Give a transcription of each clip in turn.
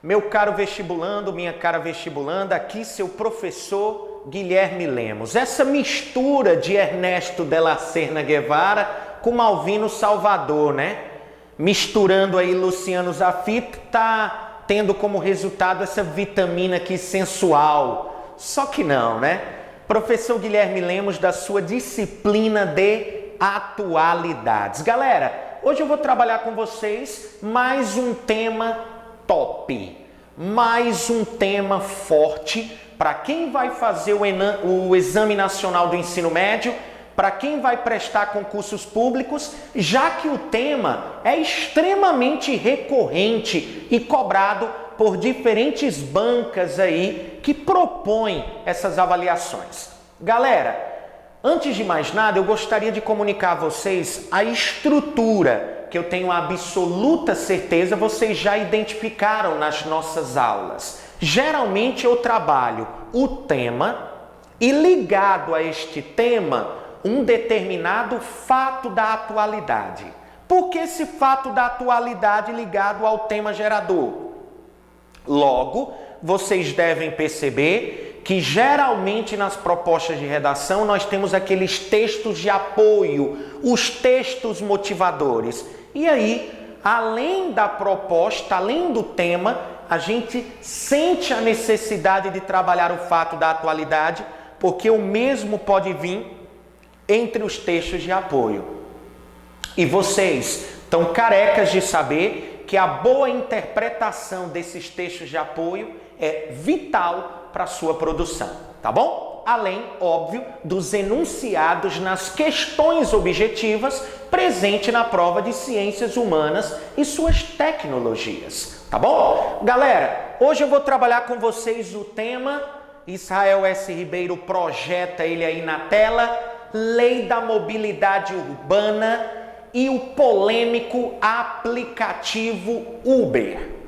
Meu caro vestibulando, minha cara vestibulanda, aqui seu professor Guilherme Lemos. Essa mistura de Ernesto de la Serna Guevara com Malvino Salvador, né? Misturando aí Luciano Zafito, tá tendo como resultado essa vitamina aqui sensual. Só que não, né? Professor Guilherme Lemos, da sua disciplina de atualidades. Galera, hoje eu vou trabalhar com vocês mais um tema top, mais um tema forte para quem vai fazer o Exame Nacional do Ensino Médio, para quem vai prestar concursos públicos, já que o tema é extremamente recorrente e cobrado por diferentes bancas aí que propõem essas avaliações. Galera, antes de mais nada, eu gostaria de comunicar a vocês a estrutura que eu tenho absoluta certeza vocês já identificaram nas nossas aulas. Geralmente eu trabalho o tema e ligado a este tema um determinado fato da atualidade. Por que esse fato da atualidade ligado ao tema gerador? Logo, vocês devem perceber que geralmente nas propostas de redação nós temos aqueles textos de apoio, os textos motivadores. E aí, além da proposta, além do tema, a gente sente a necessidade de trabalhar o fato da atualidade, porque o mesmo pode vir entre os textos de apoio. E vocês estão carecas de saber que a boa interpretação desses textos de apoio é vital para a sua produção, tá bom? Além, óbvio, dos enunciados nas questões objetivas presente na prova de Ciências Humanas e suas tecnologias, tá bom? Galera, hoje eu vou trabalhar com vocês o tema, Israel S. Ribeiro projeta ele aí na tela, Lei da Mobilidade Urbana e o polêmico aplicativo Uber.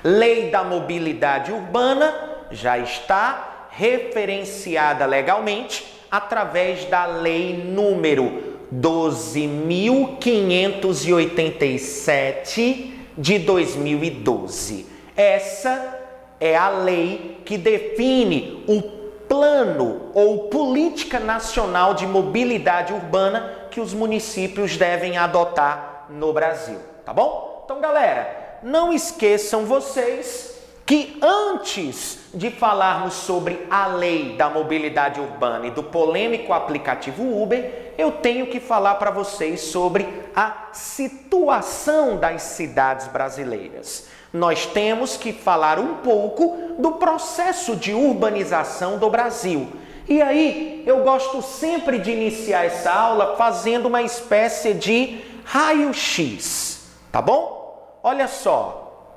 Lei da Mobilidade Urbana já está referenciada legalmente através da Lei número 12.587 de 2012. Essa é a lei que define o plano ou política nacional de mobilidade urbana que os municípios devem adotar no Brasil, tá bom? Então, galera, não esqueçam vocês que antes de falarmos sobre a lei da mobilidade urbana e do polêmico aplicativo Uber, eu tenho que falar para vocês sobre a situação das cidades brasileiras. Nós temos que falar um pouco do processo de urbanização do Brasil. E aí, eu gosto sempre de iniciar essa aula fazendo uma espécie de raio-x, tá bom? Olha só,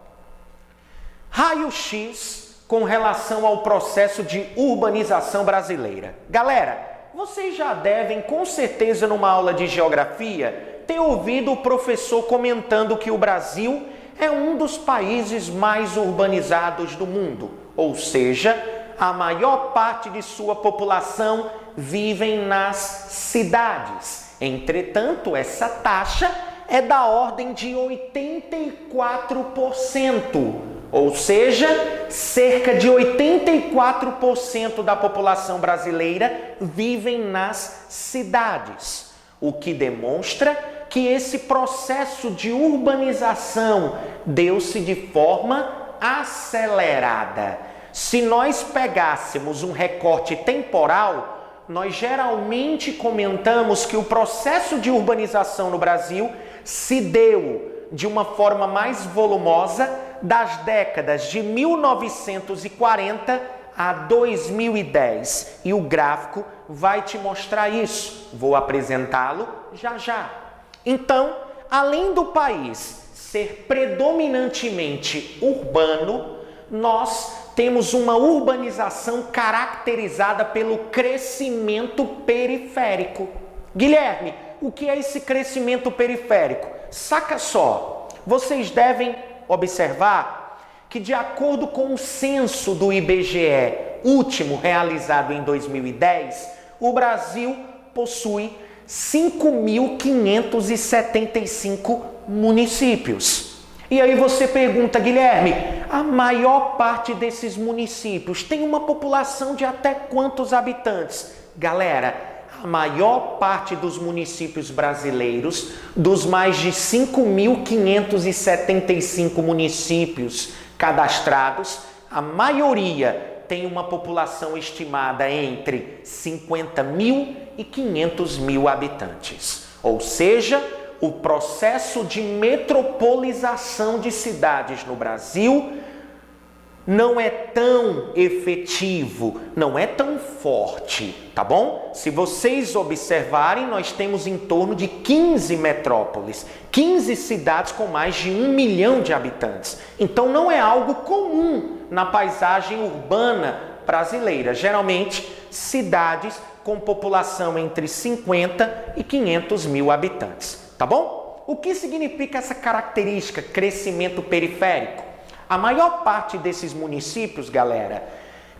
raio-x com relação ao processo de urbanização brasileira. Galera, vocês já devem, com certeza, numa aula de geografia, ter ouvido o professor comentando que o Brasil é um dos países mais urbanizados do mundo, ou seja, a maior parte de sua população vivem nas cidades. Entretanto, essa taxa é da ordem de 84%, ou seja, cerca de 84% da população brasileira vivem nas cidades, o que demonstra que esse processo de urbanização deu-se de forma acelerada. Se nós pegássemos um recorte temporal, nós geralmente comentamos que o processo de urbanização no Brasil se deu de uma forma mais volumosa das décadas de 1940 a 2010. E o gráfico vai te mostrar isso. Vou apresentá-lo já já. Então, além do país ser predominantemente urbano, nós temos uma urbanização caracterizada pelo crescimento periférico. Guilherme, o que é esse crescimento periférico? Saca só, vocês devem observar que, de acordo com o censo do IBGE, último realizado em 2010, o Brasil possui 5.575 municípios. E aí você pergunta, Guilherme, a maior parte desses municípios tem uma população de até quantos habitantes? Galera, a maior parte dos municípios brasileiros, dos mais de 5.575 municípios cadastrados, a maioria tem uma população estimada entre 50 mil e 500 mil habitantes. Ou seja, o processo de metropolização de cidades no Brasil não é tão efetivo, não é tão forte, tá bom? Se vocês observarem, nós temos em torno de 15 metrópoles, 15 cidades com mais de 1 milhão de habitantes. Então não é algo comum na paisagem urbana brasileira. Geralmente, cidades com população entre 50 e 500 mil habitantes, tá bom? O que significa essa característica, crescimento periférico? A maior parte desses municípios, galera,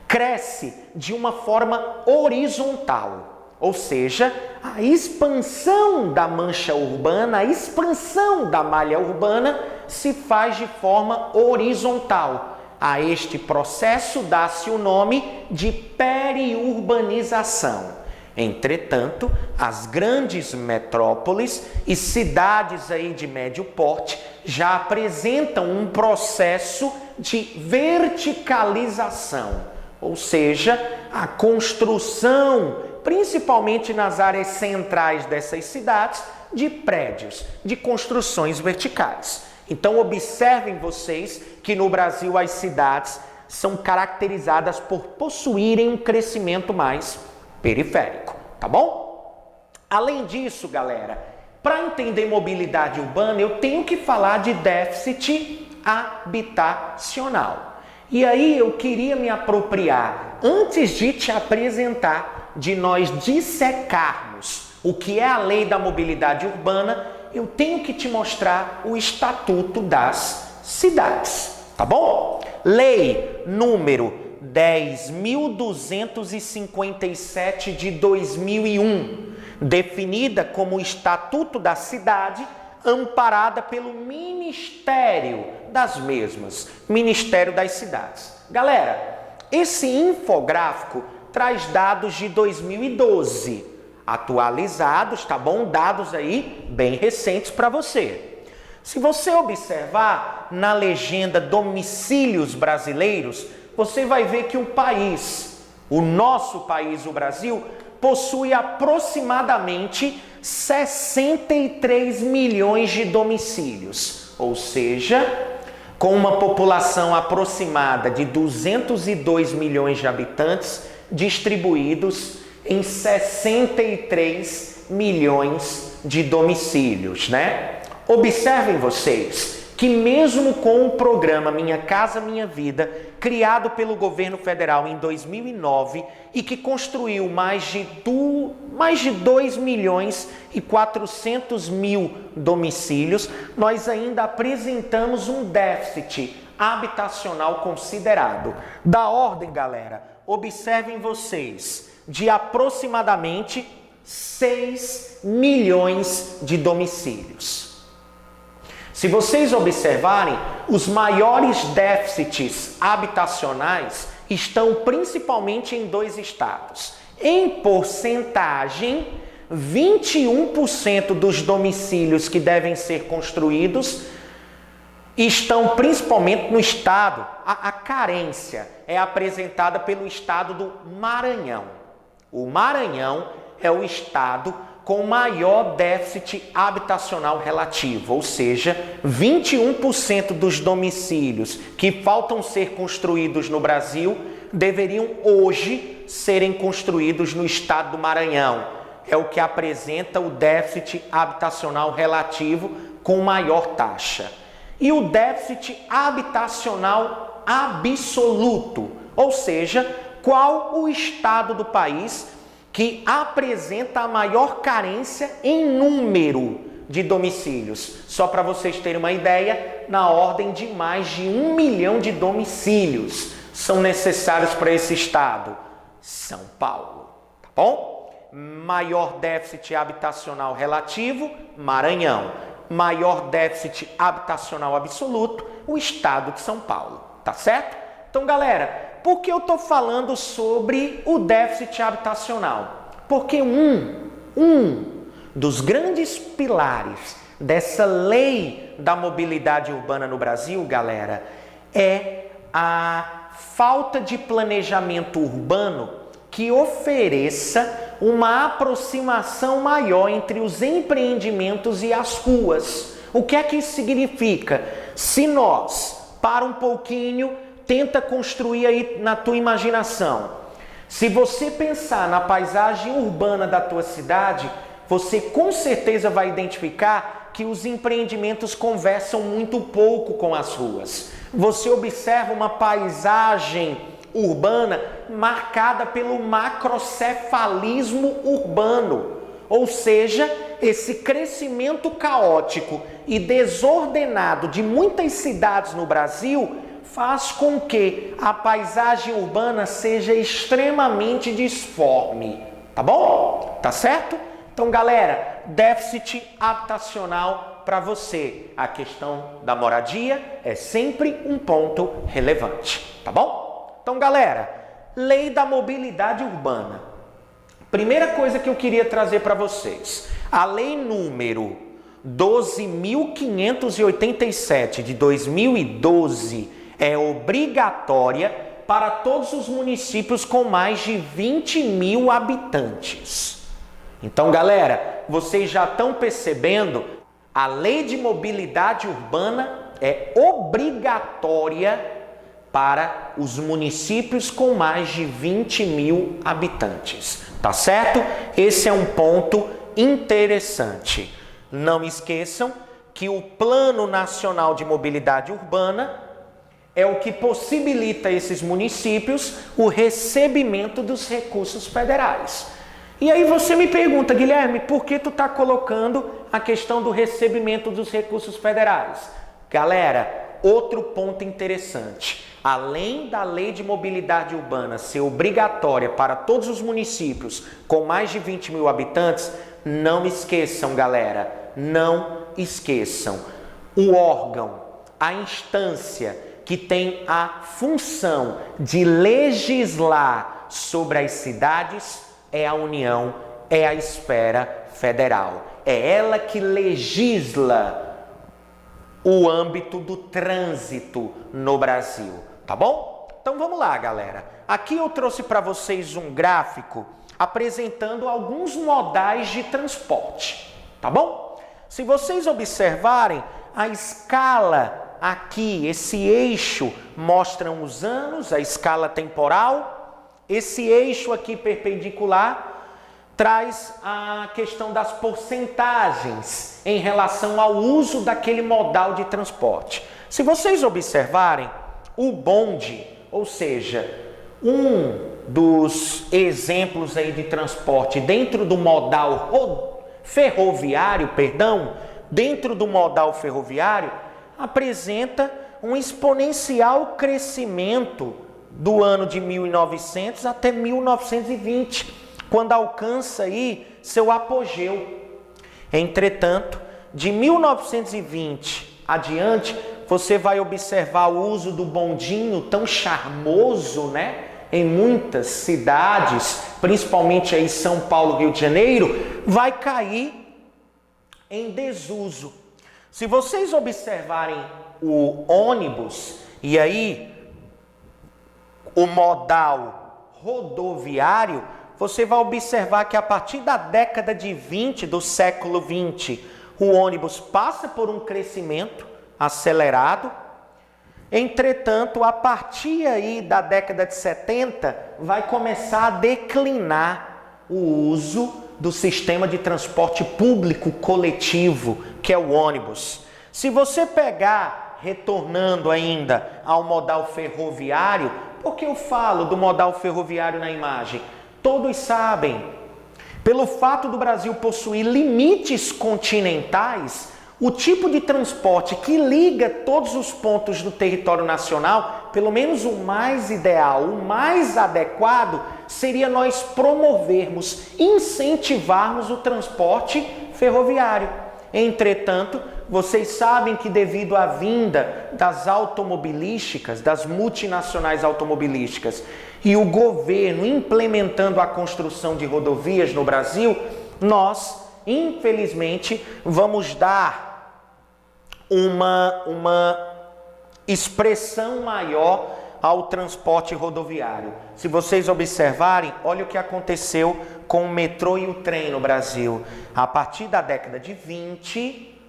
cresce de uma forma horizontal, ou seja, a expansão da mancha urbana, a expansão da malha urbana se faz de forma horizontal. A este processo dá-se o nome de periurbanização. Entretanto, as grandes metrópoles e cidades aí de médio porte já apresentam um processo de verticalização, ou seja, a construção, principalmente nas áreas centrais dessas cidades, de prédios, de construções verticais. Então, observem vocês que no Brasil as cidades são caracterizadas por possuírem um crescimento mais periférico, tá bom? Além disso, galera, para entender mobilidade urbana, eu tenho que falar de déficit habitacional. E aí eu queria me apropriar, antes de te apresentar, de nós dissecarmos o que é a lei da mobilidade urbana, eu tenho que te mostrar o Estatuto das Cidades, tá bom? Lei número 10.257 de 2001, definida como Estatuto da Cidade, amparada pelo Ministério das mesmas, Ministério das Cidades. Galera, esse infográfico traz dados de 2012, atualizados, tá bom? Dados aí bem recentes para você. Se você observar na legenda domicílios brasileiros, você vai ver que o país, o nosso país, o Brasil, possui aproximadamente 63 milhões de domicílios, ou seja, com uma população aproximada de 202 milhões de habitantes, distribuídos em 63 milhões de domicílios, né? Observem vocês que mesmo com o programa Minha Casa Minha Vida, criado pelo governo federal em 2009 e que construiu mais de 2 milhões e 400 mil domicílios, nós ainda apresentamos um déficit habitacional considerado. Da ordem, galera, observem vocês, de aproximadamente 6 milhões de domicílios. Se vocês observarem, os maiores déficits habitacionais estão principalmente em 2 estados. Em porcentagem, 21% dos domicílios que devem ser construídos estão principalmente no estado. A carência é apresentada pelo estado do Maranhão. O Maranhão é o estado com maior déficit habitacional relativo, ou seja, 21% dos domicílios que faltam ser construídos no Brasil deveriam hoje serem construídos no estado do Maranhão. É o que apresenta o déficit habitacional relativo com maior taxa. E o déficit habitacional absoluto, ou seja, qual o estado do país que apresenta a maior carência em número de domicílios. Só para vocês terem uma ideia, na ordem de mais de 1 milhão de domicílios são necessários para esse estado. São Paulo, tá bom? Maior déficit habitacional relativo, Maranhão. Maior déficit habitacional absoluto, o estado de São Paulo, tá certo? Então, galera, por que eu estou falando sobre o déficit habitacional? Porque um dos grandes pilares dessa lei da mobilidade urbana no Brasil, galera, é a falta de planejamento urbano que ofereça uma aproximação maior entre os empreendimentos e as ruas. O que é que isso significa? Se nós, para um pouquinho, tenta construir aí na tua imaginação. Se você pensar na paisagem urbana da tua cidade, você com certeza vai identificar que os empreendimentos conversam muito pouco com as ruas. Você observa uma paisagem urbana marcada pelo macrocefalismo urbano, ou seja, esse crescimento caótico e desordenado de muitas cidades no Brasil faz com que a paisagem urbana seja extremamente disforme, tá bom? Tá certo? Então, galera, déficit habitacional para você. A questão da moradia é sempre um ponto relevante, tá bom? Então, galera, lei da mobilidade urbana. Primeira coisa que eu queria trazer para vocês. A lei número 12.587 de 2012 é obrigatória para todos os municípios com mais de 20 mil habitantes. Então, galera, vocês já estão percebendo, a lei de mobilidade urbana é obrigatória para os municípios com mais de 20 mil habitantes, tá certo? Esse é um ponto interessante. Não esqueçam que o Plano Nacional de Mobilidade Urbana é o que possibilita a esses municípios o recebimento dos recursos federais. E aí você me pergunta, Guilherme, por que tu está colocando a questão do recebimento dos recursos federais? Galera, outro ponto interessante. Além da lei de mobilidade urbana ser obrigatória para todos os municípios com mais de 20 mil habitantes, não esqueçam, galera, não esqueçam. O órgão, a instância que tem a função de legislar sobre as cidades é a União, é a esfera federal. É ela que legisla o âmbito do trânsito no Brasil, tá bom? Então vamos lá, galera. Aqui eu trouxe para vocês um gráfico apresentando alguns modais de transporte, tá bom? Se vocês observarem, a escala aqui, esse eixo, mostram os anos, a escala temporal. Esse eixo aqui perpendicular traz a questão das porcentagens em relação ao uso daquele modal de transporte. Se vocês observarem, o bonde, ou seja, um dos exemplos aí de transporte dentro do modal ferroviário, dentro do modal ferroviário, apresenta um exponencial crescimento do ano de 1900 até 1920, quando alcança aí seu apogeu. Entretanto, de 1920 adiante, você vai observar o uso do bondinho tão charmoso, né? Em muitas cidades, principalmente aí São Paulo, Rio de Janeiro, vai cair em desuso. Se vocês observarem o ônibus, e aí o modal rodoviário, você vai observar que a partir da década de 20 do século 20, o ônibus passa por um crescimento acelerado. Entretanto, a partir aí da década de 70, vai começar a declinar o uso do sistema de transporte público coletivo, que é o ônibus. Se você pegar retornando ainda ao modal ferroviário, por que eu falo do modal ferroviário na imagem? Todos sabem, pelo fato do Brasil possuir limites continentais, o tipo de transporte que liga todos os pontos do território nacional, pelo menos o mais ideal, o mais adequado, seria nós promovermos, incentivarmos o transporte ferroviário. Entretanto, vocês sabem que devido à vinda das automobilísticas, das multinacionais automobilísticas, e o governo implementando a construção de rodovias no Brasil, nós, infelizmente, vamos dar uma expressão maior ao transporte rodoviário. Se vocês observarem, olha o que aconteceu com o metrô e o trem no Brasil. A partir da década de 20,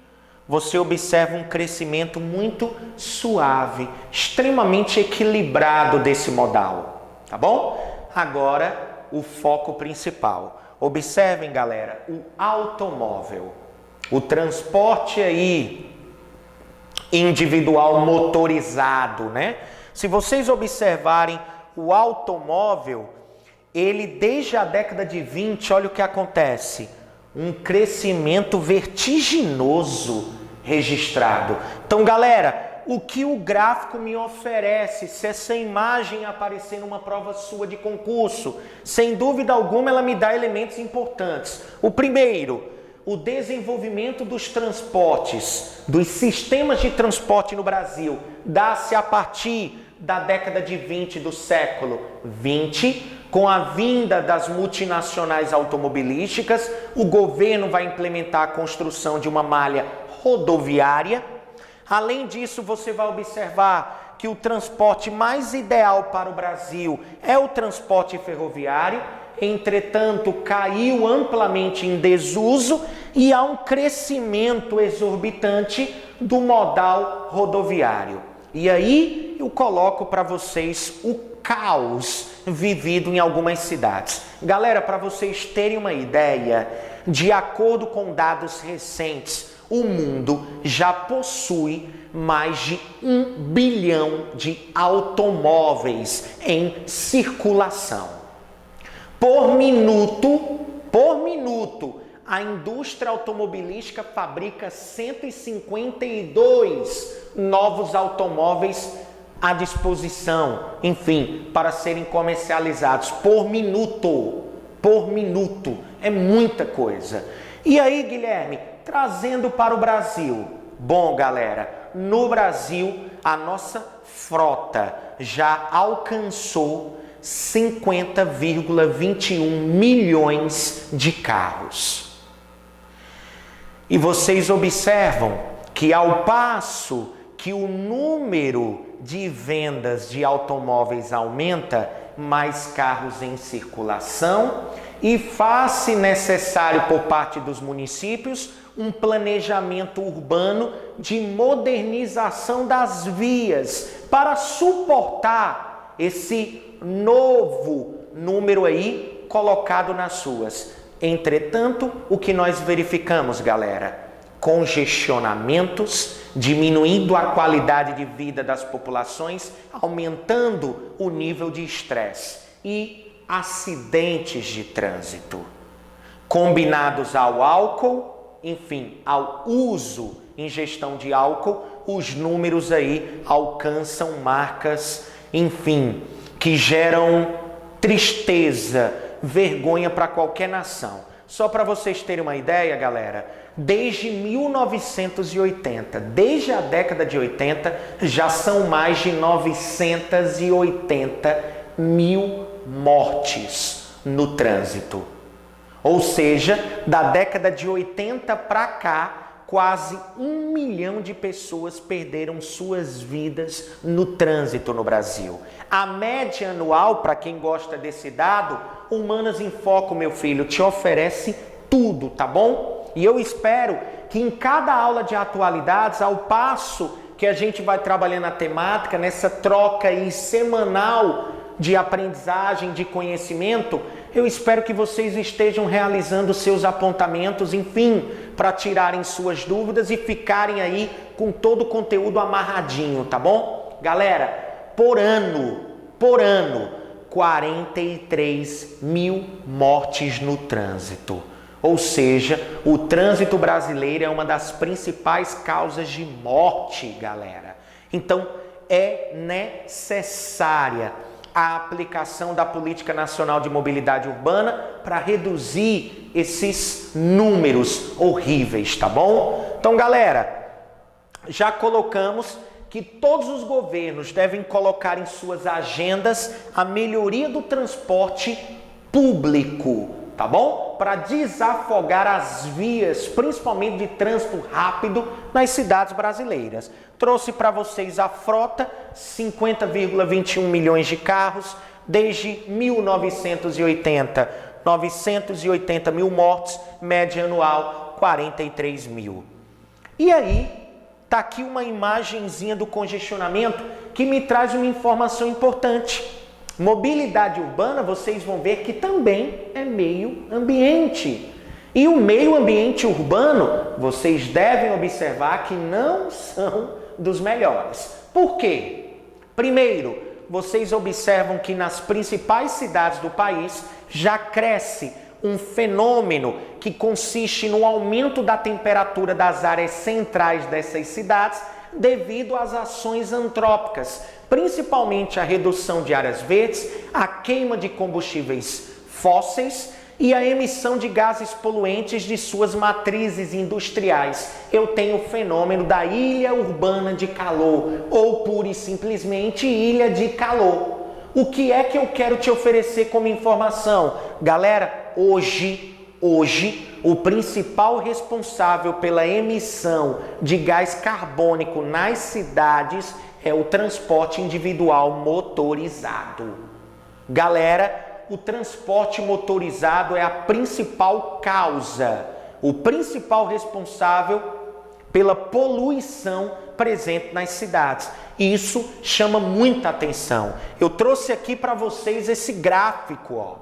você observa um crescimento muito suave, extremamente equilibrado desse modal, tá bom? Agora, o foco principal. Observem, galera, o automóvel, o transporte aí individual motorizado, né? Se vocês observarem o automóvel, ele desde a década de 20, olha o que acontece, um crescimento vertiginoso registrado. Então, galera, o que o gráfico me oferece, se essa imagem aparecer numa prova sua de concurso, sem dúvida alguma ela me dá elementos importantes. O primeiro, o desenvolvimento dos transportes, dos sistemas de transporte no Brasil, dá-se a partir da década de 20 do século 20, com a vinda das multinacionais automobilísticas, o governo vai implementar a construção de uma malha rodoviária. Além disso, você vai observar que o transporte mais ideal para o Brasil é o transporte ferroviário. Entretanto, caiu amplamente em desuso e há um crescimento exorbitante do modal rodoviário. E aí eu coloco para vocês o caos vivido em algumas cidades. Galera, para vocês terem uma ideia, de acordo com dados recentes, o mundo já possui mais de 1 bilhão de automóveis em circulação. Por minuto, a indústria automobilística fabrica 152 novos automóveis à disposição, enfim, para serem comercializados por minuto. Por minuto, é muita coisa. E aí, Guilherme, trazendo para o Brasil. Bom, galera, no Brasil, a nossa frota já alcançou 50,21 milhões de carros. E vocês observam que ao passo que o número de vendas de automóveis aumenta, mais carros em circulação e faz-se necessário por parte dos municípios um planejamento urbano de modernização das vias para suportar esse novo número aí colocado nas ruas. Entretanto, o que nós verificamos, galera? Congestionamentos, diminuindo a qualidade de vida das populações, aumentando o nível de estresse e acidentes de trânsito. Combinados ao álcool, enfim, ao uso, ingestão de álcool, os números aí alcançam marcas, enfim, que geram tristeza, vergonha para qualquer nação. Só para vocês terem uma ideia, galera, desde 1980, desde a década de 80, já são mais de 980 mil mortes no trânsito. Ou seja, da década de 80 para cá, quase 1 milhão de pessoas perderam suas vidas no trânsito no Brasil. A média anual, para quem gosta desse dado, Humanas em Foco, meu filho, te oferece tudo, tá bom? E eu espero que em cada aula de atualidades, ao passo que a gente vai trabalhando a temática, nessa troca aí semanal de aprendizagem, de conhecimento, eu espero que vocês estejam realizando seus apontamentos, enfim, para tirarem suas dúvidas e ficarem aí com todo o conteúdo amarradinho, tá bom? Galera, por ano, 43 mil mortes no trânsito. Ou seja, o trânsito brasileiro é uma das principais causas de morte, galera. Então, é necessária a aplicação da Política Nacional de Mobilidade Urbana para reduzir esses números horríveis, tá bom? Então, galera, já colocamos que todos os governos devem colocar em suas agendas a melhoria do transporte público, tá bom? Para desafogar as vias, principalmente de trânsito rápido, nas cidades brasileiras. Trouxe para vocês a frota, 50,21 milhões de carros, desde 1980, 980 mil mortes, média anual 43 mil. E aí, tá aqui uma imagenzinha do congestionamento que me traz uma informação importante. Mobilidade urbana, vocês vão ver que também é meio ambiente. E o meio ambiente urbano, vocês devem observar que não são dos melhores. Por quê? Primeiro, vocês observam que nas principais cidades do país já cresce um fenômeno que consiste no aumento da temperatura das áreas centrais dessas cidades devido às ações antrópicas, principalmente a redução de áreas verdes, a queima de combustíveis fósseis e a emissão de gases poluentes de suas matrizes industriais. Eu tenho o fenômeno da ilha urbana de calor, ou pura e simplesmente ilha de calor. O que é que eu quero te oferecer como informação? Galera, hoje, o principal responsável pela emissão de gás carbônico nas cidades é o transporte individual motorizado. Galera, o transporte motorizado é a principal causa, o principal responsável pela poluição presente nas cidades. E isso chama muita atenção. Eu trouxe aqui para vocês esse gráfico, ó.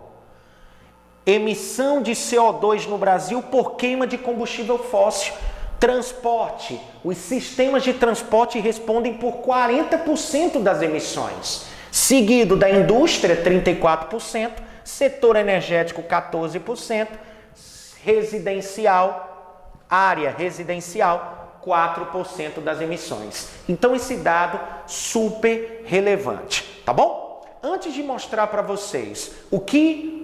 Emissão de CO2 no Brasil por queima de combustível fóssil. Transporte. Os sistemas de transporte respondem por 40% das emissões. Seguido da indústria, 34%, setor energético, 14%, área residencial, 4% das emissões. Então, esse dado super relevante, tá bom? Antes de mostrar para vocês o que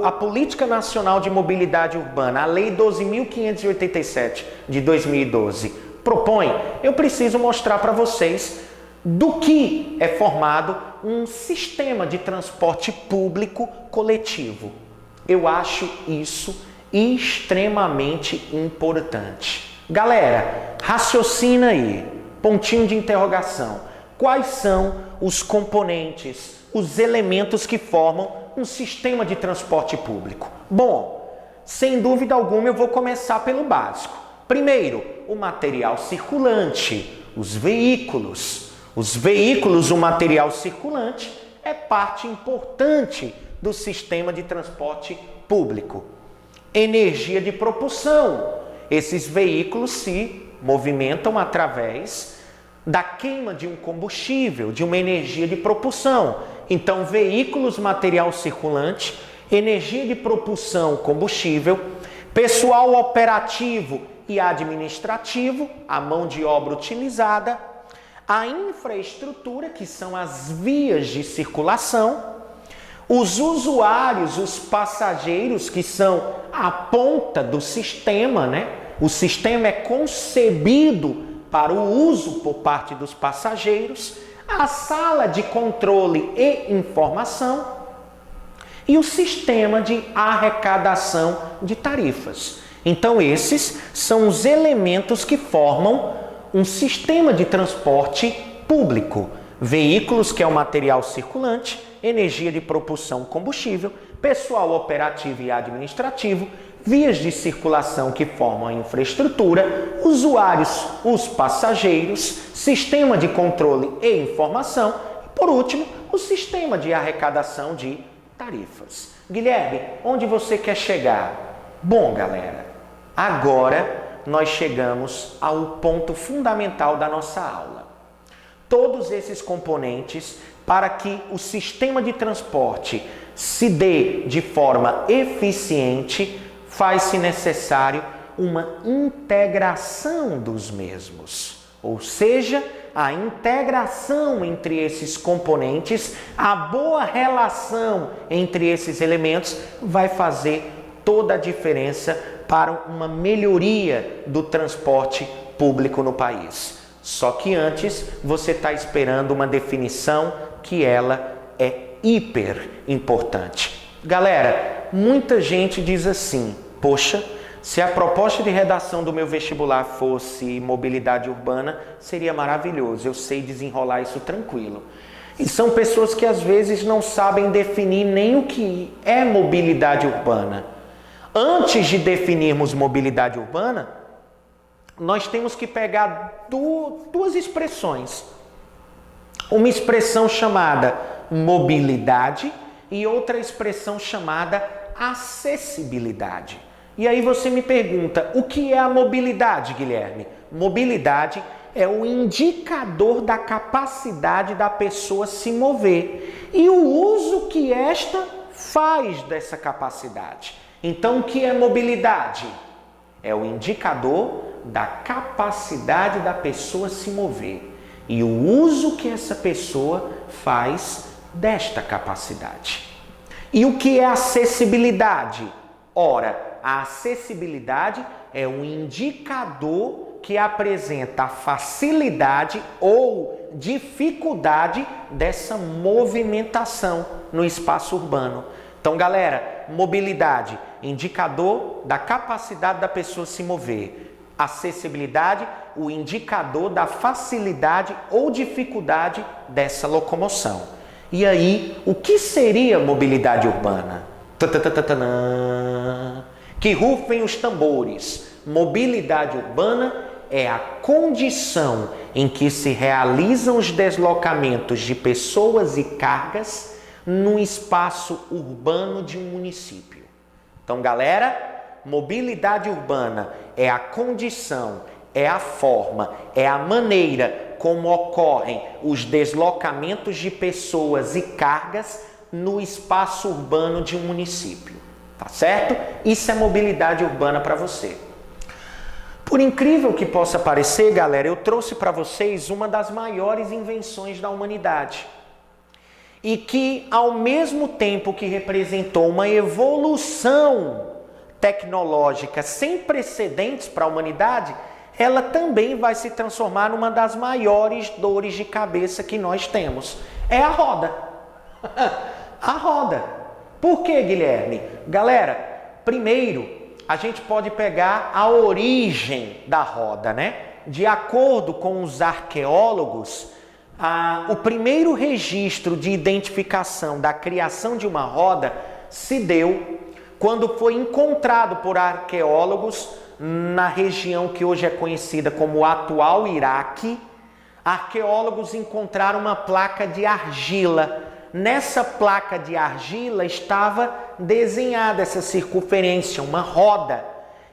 a Política Nacional de Mobilidade Urbana, a Lei 12.587 de 2012, propõe, eu preciso mostrar para vocês do que é formado um sistema de transporte público coletivo. Eu acho isso extremamente importante. Galera, raciocina aí, pontinho de interrogação. Quais são os componentes, os elementos que formam um sistema de transporte público? Bom, sem dúvida alguma eu vou começar pelo básico. Primeiro, o material circulante, os veículos. Os veículos, o material circulante, é parte importante do sistema de transporte público. Energia de propulsão. Esses veículos se movimentam através da queima de um combustível, de uma energia de propulsão. Então, veículos, material circulante, energia de propulsão, combustível, pessoal operativo e administrativo, a mão de obra utilizada, a infraestrutura, que são as vias de circulação, os usuários, os passageiros, que são a ponta do sistema, né? O sistema é concebido para o uso por parte dos passageiros, a sala de controle e informação e o sistema de arrecadação de tarifas. Então, esses são os elementos que formam um sistema de transporte público. Veículos, que é o material circulante, energia de propulsão, combustível, pessoal operativo e administrativo, vias de circulação que formam a infraestrutura, usuários, os passageiros, sistema de controle e informação e, por último, o sistema de arrecadação de tarifas. Guilherme, onde você quer chegar? Bom, galera, agora nós chegamos ao ponto fundamental da nossa aula. Todos esses componentes, para que o sistema de transporte se dê de forma eficiente, faz-se necessário uma integração dos mesmos. Ou seja, a integração entre esses componentes, a boa relação entre esses elementos vai fazer toda a diferença para uma melhoria do transporte público no país. Só que antes você está esperando uma definição que ela é hiper importante. Galera, muita gente diz assim, poxa, se a proposta de redação do meu vestibular fosse mobilidade urbana, seria maravilhoso, eu sei desenrolar isso tranquilo. E são pessoas que às vezes não sabem definir nem o que é mobilidade urbana. Antes de definirmos mobilidade urbana, nós temos que pegar duas expressões. Uma expressão chamada mobilidade e outra expressão chamada acessibilidade. E aí você me pergunta, o que é a mobilidade, Guilherme? Mobilidade é o indicador da capacidade da pessoa se mover e o uso que esta faz dessa capacidade. Então, o que é mobilidade? É o indicador da capacidade da pessoa se mover e o uso que essa pessoa faz desta capacidade. E o que é acessibilidade? Ora, a acessibilidade é um indicador que apresenta a facilidade ou dificuldade dessa movimentação no espaço urbano. Então, galera, mobilidade, indicador da capacidade da pessoa se mover. Acessibilidade, o indicador da facilidade ou dificuldade dessa locomoção. E aí, o que seria mobilidade urbana? Que rufem os tambores. Mobilidade urbana é a condição em que se realizam os deslocamentos de pessoas e cargas no espaço urbano de um município. Então, galera, mobilidade urbana é a condição, é a forma, é a maneira como ocorrem os deslocamentos de pessoas e cargas no espaço urbano de um município. Tá certo? Isso é mobilidade urbana para você. Por incrível que possa parecer, galera, eu trouxe para vocês uma das maiores invenções da humanidade. E que, ao mesmo tempo que representou uma evolução tecnológica sem precedentes para a humanidade, ela também vai se transformar numa das maiores dores de cabeça que nós temos. É a roda. A roda. Por quê, Guilherme? Galera, primeiro, a gente pode pegar a origem da roda, né? De acordo com os arqueólogos, o primeiro registro de identificação da criação de uma roda se deu quando foi encontrado por arqueólogos na região que hoje é conhecida como o atual Iraque. Arqueólogos encontraram uma placa de argila. Nessa placa de argila estava desenhada essa circunferência, uma roda.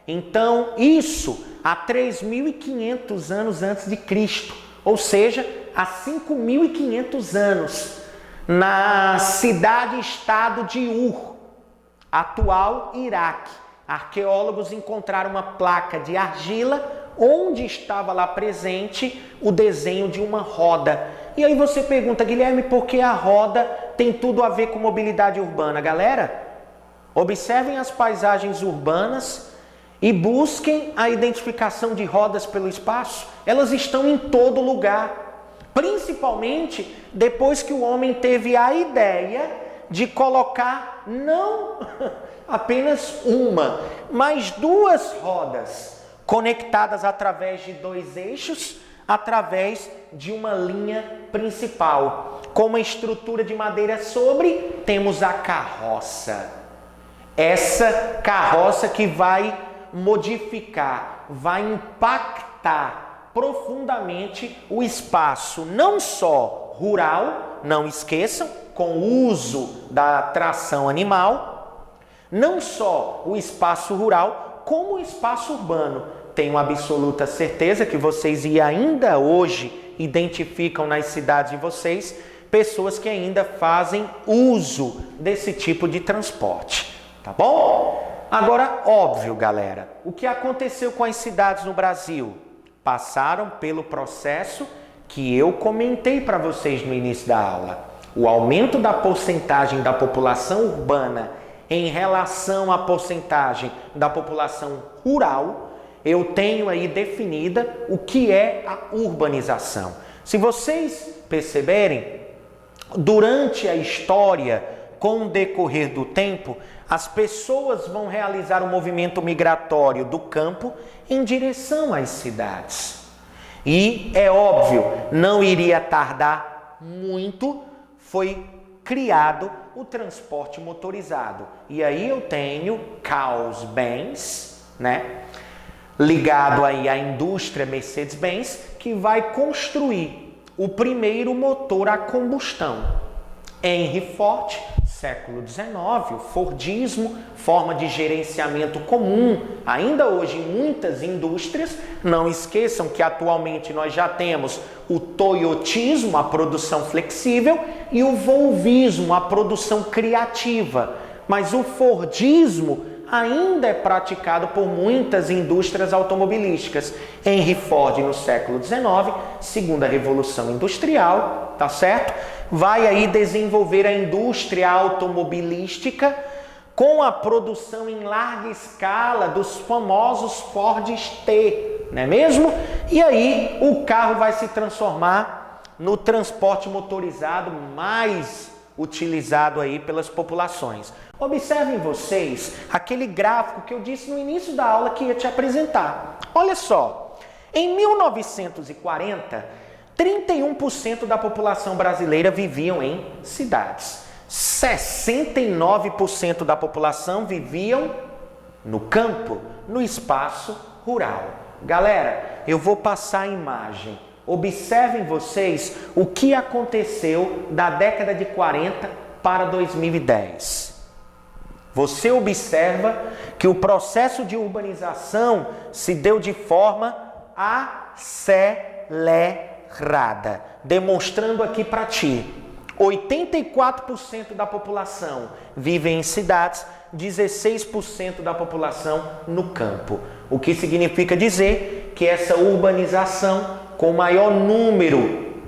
Então, isso há 3.500 anos antes de Cristo, ou seja, há 5.500 anos, na cidade-estado de Ur, atual Iraque. Arqueólogos encontraram uma placa de argila onde estava lá presente o desenho de uma roda. E aí você pergunta, Guilherme, por que a roda tem tudo a ver com mobilidade urbana? Galera, observem as paisagens urbanas e busquem a identificação de rodas pelo espaço. Elas estão em todo lugar, principalmente depois que o homem teve a ideia de colocar não apenas uma, mas duas rodas conectadas através de dois eixos, através de uma linha principal. Com uma estrutura de madeira sobre, temos a carroça. Essa carroça que vai modificar, vai impactar profundamente o espaço, não só rural, não esqueçam, com o uso da tração animal, não só o espaço rural, como o espaço urbano. tenho absoluta certeza que vocês e ainda hoje identificam nas cidades de vocês pessoas que ainda fazem uso desse tipo de transporte, tá bom? Agora, óbvio, galera, o que aconteceu com as cidades no Brasil? Passaram pelo processo que eu comentei para vocês no início da aula. O aumento da porcentagem da população urbana em relação à porcentagem da população rural, eu tenho aí definida o que é a urbanização. Se vocês perceberem, durante a história, com o decorrer do tempo, as pessoas vão realizar um movimento migratório do campo em direção às cidades. E é óbvio, não iria tardar muito, foi criado o transporte motorizado. E aí eu tenho Carros-Benz, né? Ligado aí à indústria Mercedes-Benz, que vai construir o primeiro motor a combustão. Henry Ford, século XIX, o Fordismo, forma de gerenciamento comum, ainda hoje em muitas indústrias. Não esqueçam que atualmente nós já temos o toyotismo, a produção flexível, e o volvismo, a produção criativa. Mas o Fordismo ainda é praticado por muitas indústrias automobilísticas. Henry Ford, no século XIX, segunda Revolução Industrial, tá certo? Vai aí desenvolver a indústria automobilística com a produção em larga escala dos famosos Fords T, não é mesmo? E aí o carro vai se transformar no transporte motorizado mais utilizado aí pelas populações. Observem vocês aquele gráfico que eu disse no início da aula que ia te apresentar. Olha só, em 1940, 31% da população brasileira viviam em cidades. 69% da população viviam no campo, no espaço rural. Galera, eu vou passar a imagem. Observem vocês o que aconteceu da década de 40 para 2010. Você observa que o processo de urbanização se deu de forma acelerada, demonstrando aqui para ti, 84% da população vive em cidades, 16% da população no campo. O que significa dizer que essa urbanização, com maior número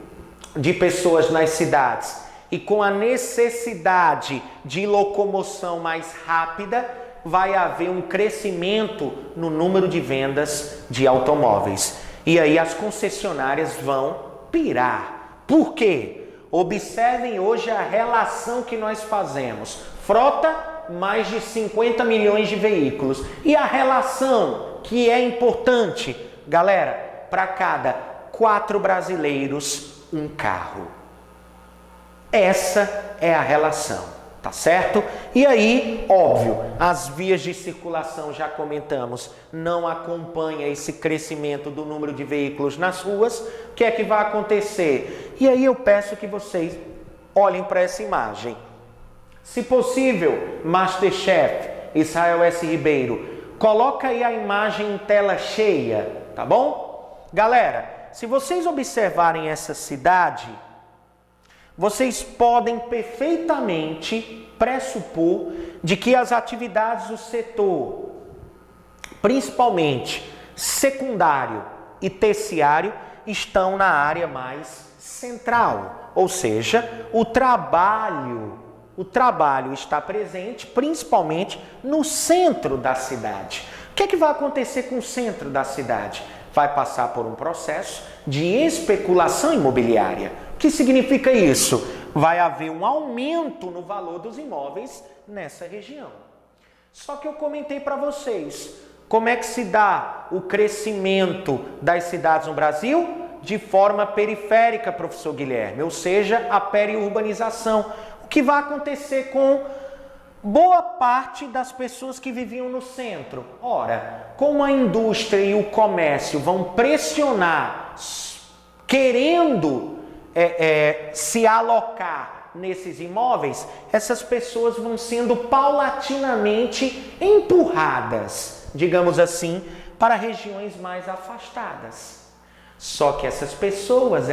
de pessoas nas cidades e com a necessidade de locomoção mais rápida, vai haver um crescimento no número de vendas de automóveis. E aí as concessionárias vão pirar. Por quê? Observem hoje a relação que nós fazemos. Frota, mais de 50 milhões de veículos. E a relação que é importante, galera, para cada 4 brasileiros, um carro. Essa é a relação, tá certo? E aí, óbvio, as vias de circulação, já comentamos, não acompanham esse crescimento do número de veículos nas ruas. O que é que vai acontecer? E aí eu peço que vocês olhem para essa imagem. Se possível, Masterchef, Israel S. Ribeiro, coloca aí a imagem em tela cheia, tá bom? Galera, se vocês observarem essa cidade, vocês podem perfeitamente pressupor de que as atividades do setor, principalmente secundário e terciário, estão na área mais central, ou seja, o trabalho está presente principalmente no centro da cidade. O que é que vai acontecer com o centro da cidade? Vai passar por um processo de especulação imobiliária. O que significa isso? Vai haver um aumento no valor dos imóveis nessa região. Só que eu comentei para vocês, como é que se dá o crescimento das cidades no Brasil? De forma periférica, professor Guilherme, ou seja, a periurbanização. O que vai acontecer com boa parte das pessoas que viviam no centro? Ora, como a indústria e o comércio vão pressionar, querendo se alocar nesses imóveis, essas pessoas vão sendo paulatinamente empurradas, digamos assim, para regiões mais afastadas. Só que essas pessoas,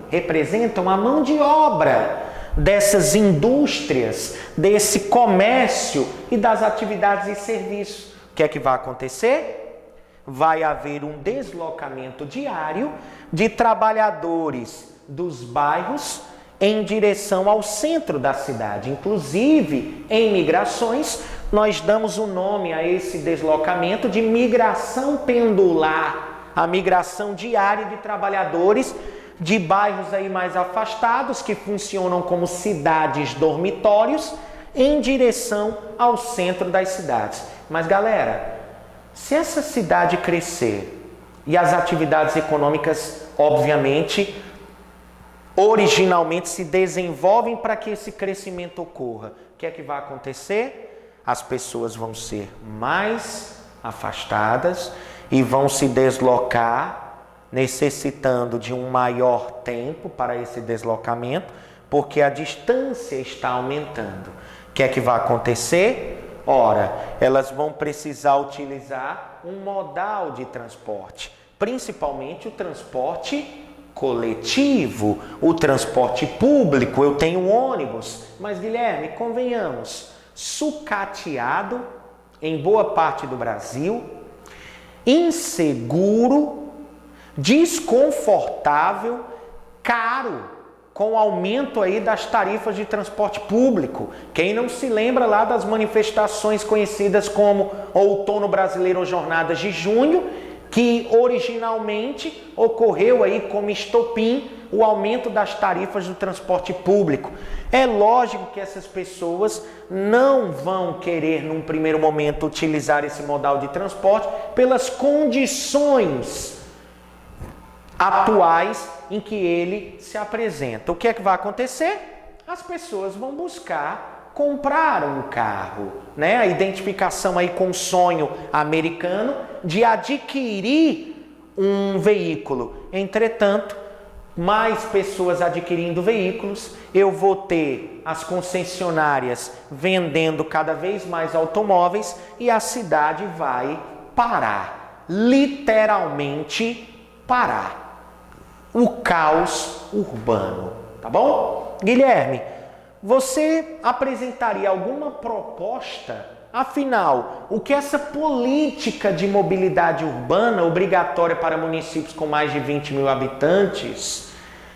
representam a mão de obra dessas indústrias, desse comércio e das atividades e serviços. O que é que vai acontecer? Vai haver um deslocamento diário de trabalhadores dos bairros em direção ao centro da cidade. Inclusive, em migrações, nós damos o nome a esse deslocamento de migração pendular, a migração diária de trabalhadores de bairros aí mais afastados, que funcionam como cidades dormitórios, em direção ao centro das cidades. Mas galera, se essa cidade crescer e as atividades econômicas, obviamente, originalmente se desenvolvem para que esse crescimento ocorra, o que é que vai acontecer? As pessoas vão ser mais afastadas e vão se deslocar, necessitando de um maior tempo para esse deslocamento, porque a distância está aumentando. O que é que vai acontecer? Ora, elas vão precisar utilizar um modal de transporte, principalmente o transporte coletivo, o transporte público. Eu tenho um ônibus, mas Guilherme, convenhamos, sucateado em boa parte do Brasil, inseguro, desconfortável, caro, com o aumento aí das tarifas de transporte público. Quem não se lembra lá das manifestações conhecidas como Outono Brasileiro ou Jornadas de Junho, que originalmente ocorreu aí como estopim o aumento das tarifas do transporte público. É lógico que essas pessoas não vão querer, num primeiro momento, utilizar esse modal de transporte pelas condições atuais em que ele se apresenta. O que é que vai acontecer? As pessoas vão buscar comprar um carro, né? A identificação aí com o sonho americano de adquirir um veículo. Entretanto, mais pessoas adquirindo veículos, eu vou ter as concessionárias vendendo cada vez mais automóveis e a cidade vai parar, literalmente parar. O caos urbano, tá bom? Guilherme, você apresentaria alguma proposta? Afinal, o que essa política de mobilidade urbana obrigatória para municípios com mais de 20 mil habitantes,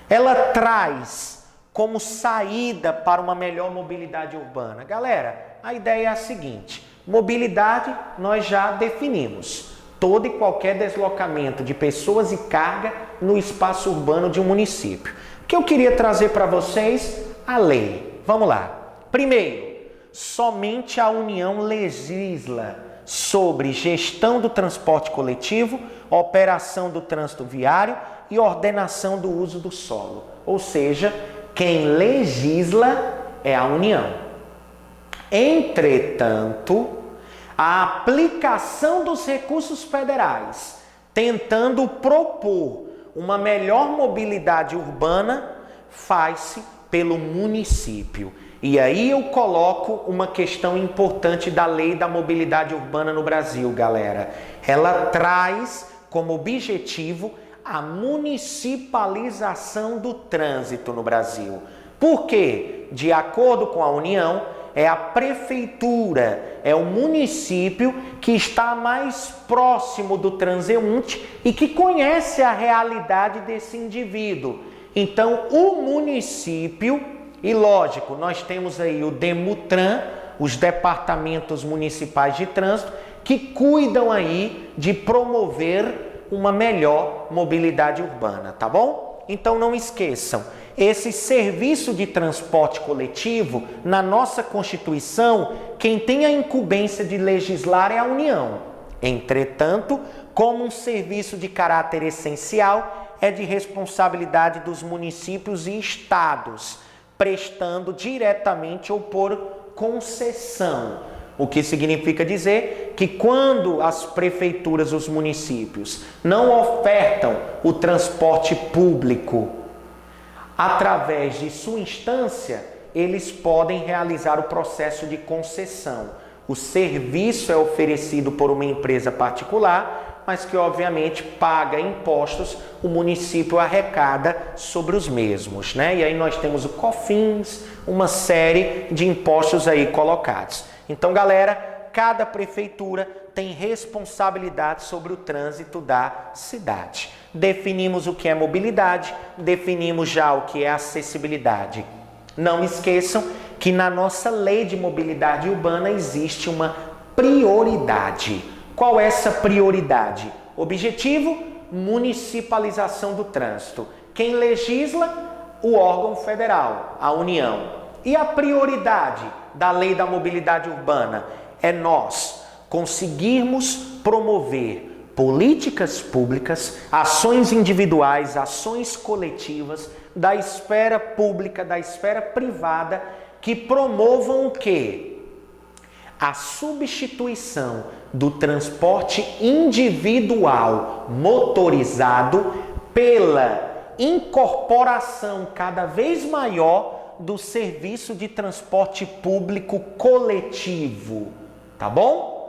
ela traz como saída para uma melhor mobilidade urbana? Galera, a ideia é a seguinte: mobilidade nós já definimos. Todo e qualquer deslocamento de pessoas e carga no espaço urbano de um município. O que eu queria trazer para vocês? A lei. Vamos lá. Primeiro, somente a União legisla sobre gestão do transporte coletivo, operação do trânsito viário e ordenação do uso do solo. Ou seja, quem legisla é a União. Entretanto, a aplicação dos recursos federais, tentando propor uma melhor mobilidade urbana, faz-se pelo município. E aí eu coloco uma questão importante da lei da mobilidade urbana no Brasil, galera. Ela traz como objetivo a municipalização do trânsito no Brasil. Por quê? De acordo com a União, é a prefeitura, é o município que está mais próximo do transeunte e que conhece a realidade desse indivíduo. Então, o município, e lógico, nós temos aí o Demutran, os departamentos municipais de trânsito, que cuidam aí de promover uma melhor mobilidade urbana, tá bom? Então não esqueçam, esse serviço de transporte coletivo, na nossa Constituição, quem tem a incumbência de legislar é a União. Entretanto, como um serviço de caráter essencial, é de responsabilidade dos municípios e estados, prestando diretamente ou por concessão. O que significa dizer que quando as prefeituras, os municípios, não ofertam o transporte público através de sua instância, eles podem realizar o processo de concessão. o serviço é oferecido por uma empresa particular, mas que obviamente paga impostos, o município arrecada sobre os mesmos, né? E aí nós temos o COFINS, uma série de impostos aí colocados. Então, galera, cada prefeitura tem responsabilidade sobre o trânsito da cidade. Definimos o que é mobilidade, definimos já o que é acessibilidade. Não esqueçam que na nossa lei de mobilidade urbana existe uma prioridade. Qual é essa prioridade? Objetivo: municipalização do trânsito. Quem legisla? O órgão federal, a União. E a prioridade da lei da mobilidade urbana é nós conseguirmos promover políticas públicas, ações individuais, ações coletivas, da esfera pública, da esfera privada, que promovam o quê? A substituição do transporte individual motorizado pela incorporação cada vez maior do serviço de transporte público coletivo, tá bom?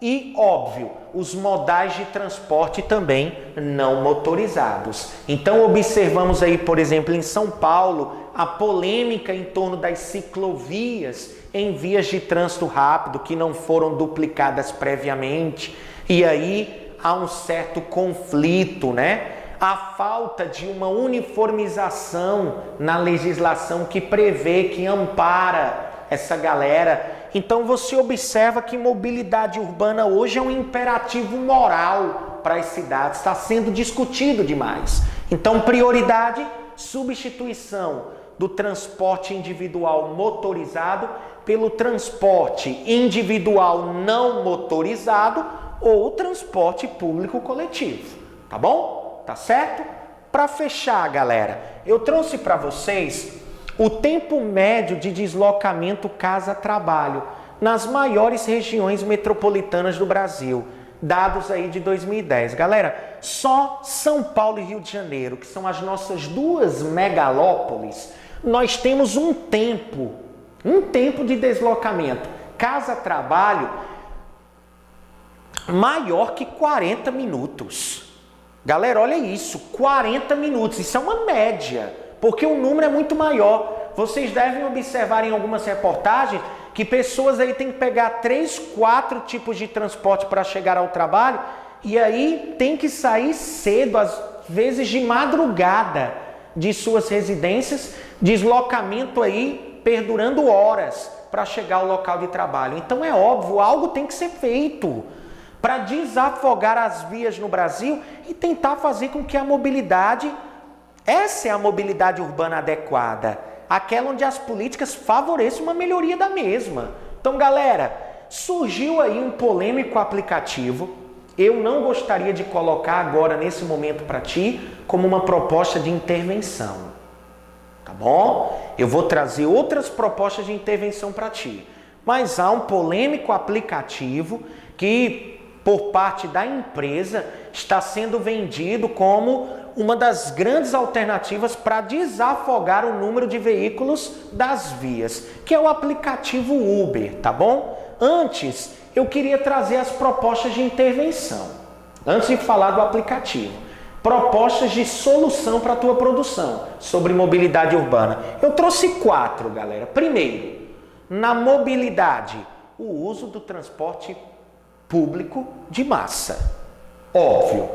E, óbvio, os modais de transporte também não motorizados. Então, observamos aí, por exemplo, em São Paulo, a polêmica em torno das ciclovias em vias de trânsito rápido que não foram duplicadas previamente. E aí há um certo conflito, né? A falta de uma uniformização na legislação que prevê, que ampara essa galera. Então você observa que mobilidade urbana hoje é um imperativo moral para as cidades, está sendo discutido demais. Então, prioridade: substituição do transporte individual motorizado pelo transporte individual não motorizado ou transporte público coletivo. Tá bom? Tá certo? Para fechar, galera, eu trouxe para vocês o tempo médio de deslocamento casa-trabalho nas maiores regiões metropolitanas do Brasil, dados aí de 2010. Galera, só São Paulo e Rio de Janeiro, que são as nossas duas megalópolis, nós temos um tempo de deslocamento casa-trabalho maior que 40 minutos. Galera, olha isso, 40 minutos, isso é uma média, porque o número é muito maior. Vocês devem observar em algumas reportagens que pessoas aí têm que pegar 3, 4 tipos de transporte para chegar ao trabalho, e aí tem que sair cedo, às vezes de madrugada, de suas residências, deslocamento aí perdurando horas para chegar ao local de trabalho. Então é óbvio, algo tem que ser feito para desafogar as vias no Brasil e tentar fazer com que a mobilidade, essa é a mobilidade urbana adequada, aquela onde as políticas favoreçam uma melhoria da mesma. Então, galera, surgiu aí um polêmico aplicativo. Eu não gostaria de colocar agora, nesse momento, para ti, como uma proposta de intervenção. Tá bom? Eu vou trazer outras propostas de intervenção para ti. Mas há um polêmico aplicativo que, por parte da empresa, está sendo vendido como uma das grandes alternativas para desafogar o número de veículos das vias, que é o aplicativo Uber, tá bom? Antes, eu queria trazer as propostas de intervenção. Antes de falar do aplicativo, propostas de solução para a tua produção sobre mobilidade urbana. Eu trouxe 4, galera. Primeiro, na mobilidade, o uso do transporte público de massa. Óbvio,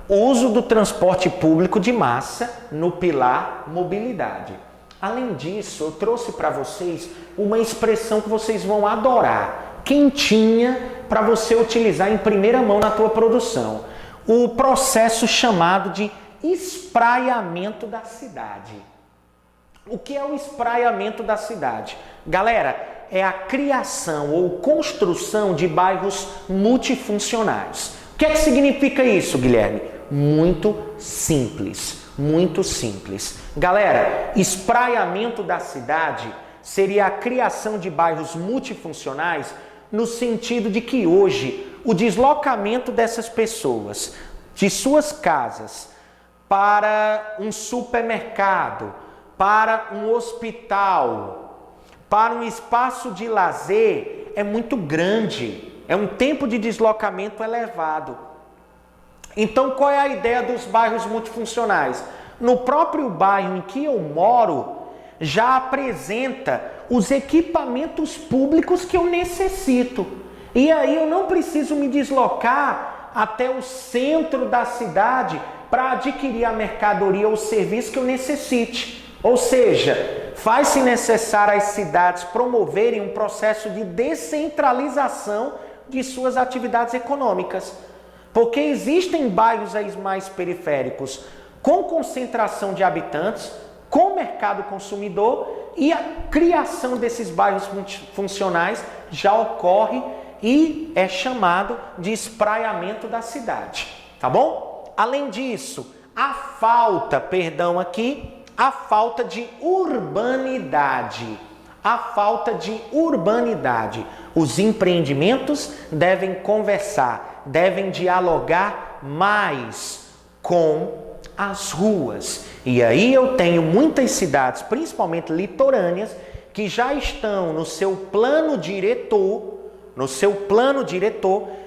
o uso do transporte público de massa no pilar mobilidade. Além disso, eu trouxe para vocês uma expressão que vocês vão adorar, quentinha, para você utilizar em primeira mão na tua produção. O processo chamado de espraiamento da cidade. O que é o espraiamento da cidade? Galera, é a criação ou construção de bairros multifuncionais. O que é que significa isso, Guilherme? Muito simples, muito simples. Galera, espraiamento da cidade seria a criação de bairros multifuncionais no sentido de que hoje o deslocamento dessas pessoas de suas casas para um supermercado, para um hospital, para um espaço de lazer, é muito grande, é um tempo de deslocamento elevado. Então, qual é a ideia dos bairros multifuncionais? No próprio bairro em que eu moro, já apresenta os equipamentos públicos que eu necessito. E aí eu não preciso me deslocar até o centro da cidade para adquirir a mercadoria ou serviço que eu necessite. Ou seja, faz-se necessário as cidades promoverem um processo de descentralização de suas atividades econômicas. Porque existem bairros aí mais periféricos com concentração de habitantes, com mercado consumidor, e a criação desses bairros funcionais já ocorre e é chamado de espraiamento da cidade, tá bom? Além disso, a falta de urbanidade. A falta de urbanidade. Os empreendimentos devem conversar, devem dialogar mais com as ruas. E aí eu tenho muitas cidades, principalmente litorâneas, que já estão no seu plano diretor,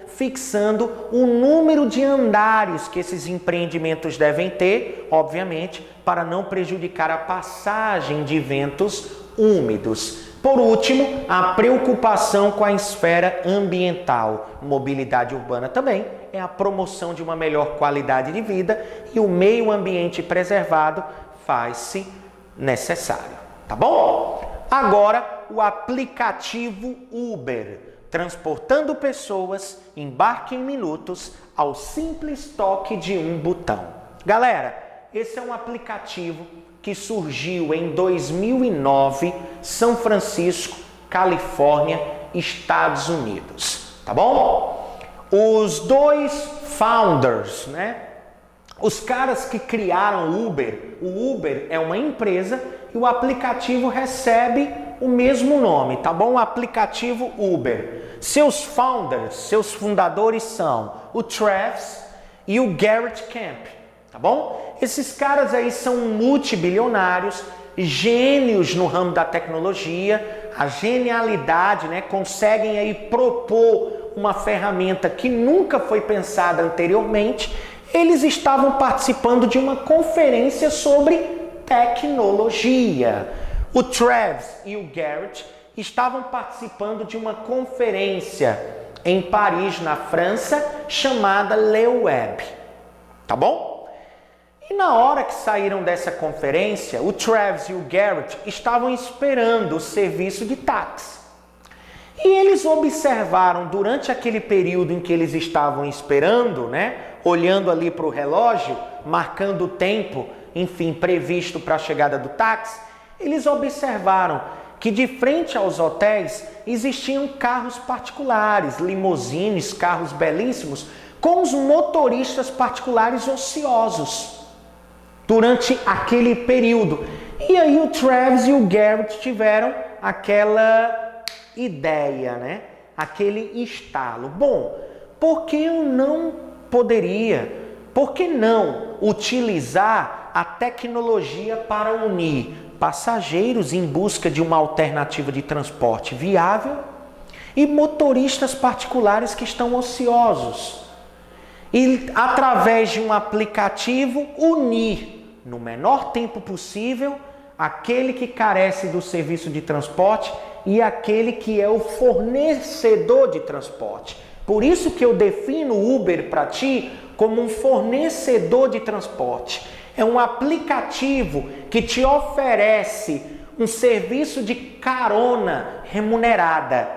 fixando o número de andares que esses empreendimentos devem ter, obviamente, para não prejudicar a passagem de ventos úmidos. Por último, a preocupação com a esfera ambiental. Mobilidade urbana também é a promoção de uma melhor qualidade de vida e o meio ambiente preservado faz-se necessário, tá bom? Agora, o aplicativo Uber, transportando pessoas, embarque em minutos ao simples toque de um botão. Galera, esse é um aplicativo que surgiu em 2009, São Francisco, Califórnia, Estados Unidos, tá bom? Os dois founders, né? Os caras que criaram o Uber é uma empresa e o aplicativo recebe o mesmo nome, tá bom? O aplicativo Uber. Seus founders, seus fundadores são o Travis e o Garrett Camp, tá bom? Esses caras aí são multibilionários, gênios no ramo da tecnologia, a genialidade, né? Conseguem aí propor uma ferramenta que nunca foi pensada anteriormente. Eles estavam participando de uma conferência sobre tecnologia. O Travis e o Garrett estavam participando de uma conferência em Paris, na França, chamada Le Web, tá bom? E na hora que saíram dessa conferência, o Travis e o Garrett estavam esperando o serviço de táxi. E eles observaram durante aquele período em que eles estavam esperando, né, olhando ali para o relógio, marcando o tempo, enfim, previsto para a chegada do táxi, eles observaram que de frente aos hotéis existiam carros particulares, limousines, carros belíssimos, com os motoristas particulares ociosos durante aquele período. E aí o Travis e o Garrett tiveram aquela ideia, né? Aquele estalo. Bom, por que eu não poderia, por que não utilizar a tecnologia para unir passageiros em busca de uma alternativa de transporte viável e motoristas particulares que estão ociosos? E através de um aplicativo unir no menor tempo possível aquele que carece do serviço de transporte e aquele que é o fornecedor de transporte. Por isso que eu defino o Uber para ti como um fornecedor de transporte. É um aplicativo que te oferece um serviço de carona remunerada.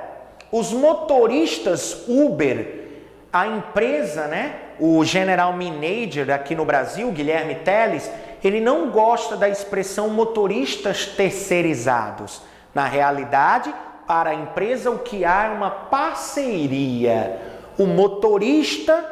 Os motoristas Uber, a empresa, né? O General Manager aqui no Brasil, Guilherme Teles, ele não gosta da expressão motoristas terceirizados. Na realidade, para a empresa o que há é uma parceria. O motorista